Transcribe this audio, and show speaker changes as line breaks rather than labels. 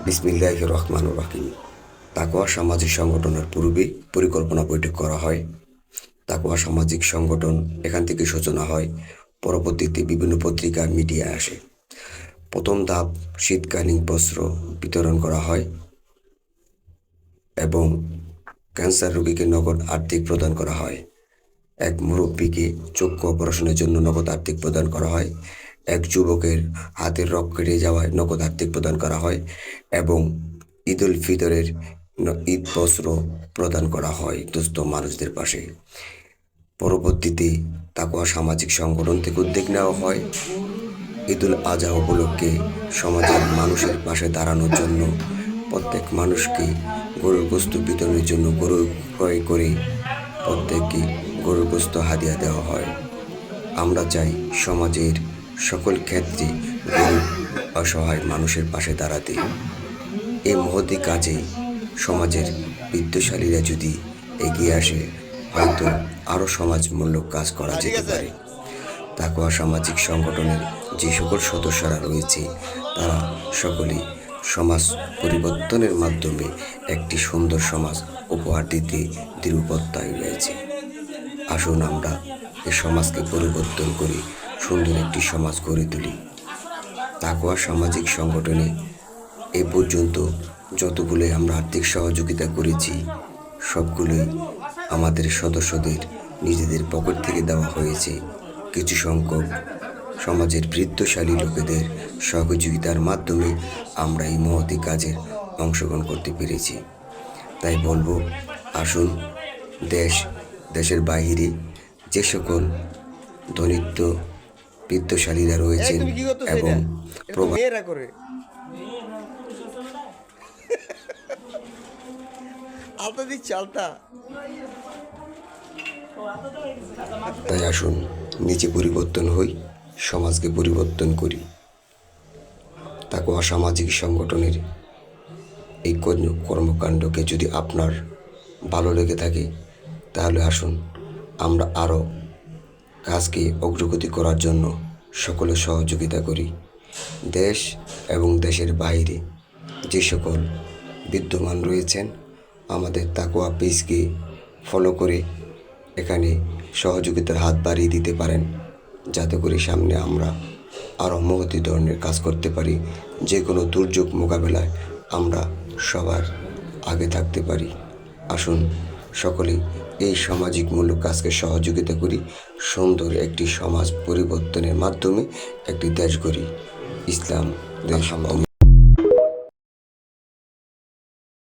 বিসমিল্লাহির রহমানির রহিম। তাকওয়া সামাজিক সংগঠনের পূর্বে পরিকল্পনা বৈঠক করা হয়। তাকওয়া সামাজিক সংগঠন এখান থেকে সূচনা হয়, পরবর্তীতে বিভিন্ন পত্রিকা মিডিয়ায় আসে। প্রথম ধাপ শীতকালীন বস্ত্র বিতরণ করা হয় এবং ক্যান্সার রোগীকে নগদ আর্থিক প্রদান করা হয়। এক মুরব্বীকে চক্ষু অপারেশনের জন্য নগদ আর্থিক প্রদান করা হয়। এক যুবকের হাতের রগ কেটে যাওয়ায় নগদ আর্থিক প্রদান করা হয় এবং ঈদ উল ফিতরের ঈদ বস্ত্র প্রদান করা হয় দুস্থ মানুষদের পাশে। পরবর্তীতে তাকওয়া সামাজিক সংগঠন থেকে উদ্যোগ নেওয়া হয় ঈদ উল আজহা উপলক্ষে সমাজের মানুষের পাশে দাঁড়ানোর জন্য প্রত্যেক মানুষকে গরুর গোশত বিতরণের জন্য গরু ক্রয় করে প্রত্যেককে গরুর গোশত হাদিয়া দেওয়া হয়। আমরা চাই সমাজের সকল ক্ষেত্রে গরিব অসহায় মানুষের পাশে দাঁড়াতে। এই মহতি কাজে সমাজের বিত্তশালীরা যদি এগিয়ে আসে, হয়তো আরও সমাজমূলক কাজ করা যেতে পারে। তাকওয়া সামাজিক সংগঠনের যে সকল সদস্যরা রয়েছে তারা সকলেই সমাজ পরিবর্তনের মাধ্যমে একটি সুন্দর সমাজ উপহার দিতে দৃঢ়প্রত্যয় রয়েছে। আসুন আমরা এই সমাজকে পরিবর্তন করে সুন্দর একটি সমাজ গড়ে তুলি। তাকওয়া সামাজিক সংগঠনে এ পর্যন্ত যতগুলোই আমরা আর্থিক সহযোগিতা করেছি সবগুলোই আমাদের সদস্যদের নিজেদের পকেট থেকে দেওয়া হয়েছে। কিছু সংখ্যক সমাজের বৃদ্ধশালী লোকেদের সহযোগিতার মাধ্যমে আমরা এই মহতি কাজে অংশগ্রহণ করতে পেরেছি। তাই বলবো, আসুন দেশের বাইরে যে সকল দরিদ্র বৃদ্ধশালীরা রয়েছেন এবং তাই আসুন নিজে পরিবর্তন হই, সমাজকে পরিবর্তন করি। তাকওয়া সামাজিক সংগঠনের এই কর্মকাণ্ডকে যদি আপনার ভালো লেগে থাকে তাহলে আসুন আমরা আরও কাজকে অগ্রগতি করার জন্য সকলে সহযোগিতা করি। দেশ এবং দেশের বাইরে যে সকল বিদ্যমান রয়েছেন আমাদের তাকওয়া পেজকে ফলো করে এখানে সহযোগিতার হাত বাড়িয়ে দিতে পারেন, যাতে করে সামনে আমরা আরও মহতি ধরনের কাজ করতে পারি। যে কোনো দুর্যোগ মোকাবেলায় আমরা সবার আগে থাকতে পারি। আসুন সকলেই এই সামাজিকমূলক কাজকে সহযোগিতা করি, সুন্দর একটি সমাজ পরিবর্তনের মাধ্যমে একটি দেশ গড়ি। ইসলাম দেশ